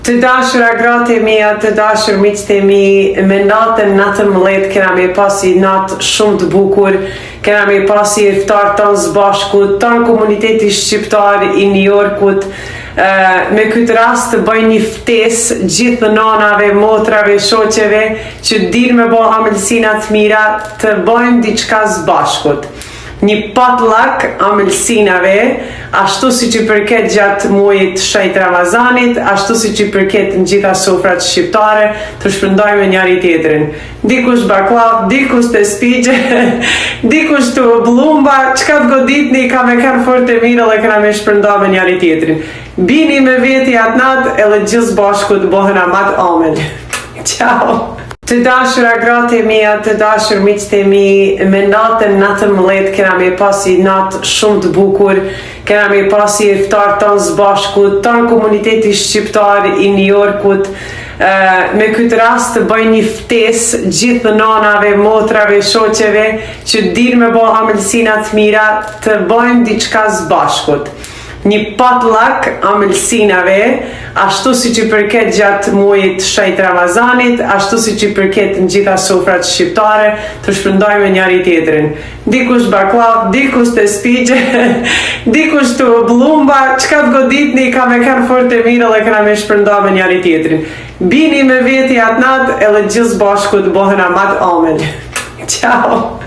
Të dashura gratë e mia, të dashur miqtë e mi, me natën 19 kena me pasi natë shumë të bukur, kena me pasi iftar tonë së bashkut, tonë komuniteti shqiptar i New Yorkut, me këtë rast të bëjnë një ftesë gjithë nanave, motrave, shoqeve që dirë me bo amëlsina të mira të bëjmë diçka së bashkut. Një potluck amëlsinave, ashtu si që përket gjatë muajit shejt Ramazanit, ashtu si që përket në gjitha sofrat shqiptare, të shpërndojmë njëri tjetrin. Dikush baklav, dikush të spigje, dikush të blumba, qka të goditni ka me kanë fort e mirë dhe këna me shpërndojmë njëri tjetrin. Bini me veti atë natë edhe gjithë bashku të bohen amat amel. Ciao! Të dashura gratë e mia, të dashur miqtë e mi, me natën 19 kena me pasi natë shumë të bukur, kena me pasi iftar tonë së bashkut, tonë komuniteti shqiptar i New Yorkut, me këtë rast të bëjnë një ftesë gjithë nanave, motrave, shoqeve që dirë me bo amëlsina të mira të bëjmë diçka së bashkut. Një potluck amëlsinave, ashtu si që përket gjatë muajit shejt Ramazanit, ashtu si që përket në gjitha sofrat shqiptare, të shpërndojmë njëri tjetrin. Dikush baklav, dikush të spigje, dikush të blumba, qka të goditni ka me kanë fort e mirë dhe këna me shpërndojmë njëri tjetrin. Bini me veti atë natë edhe gjithë bashku të bohen amat amel. Ciao!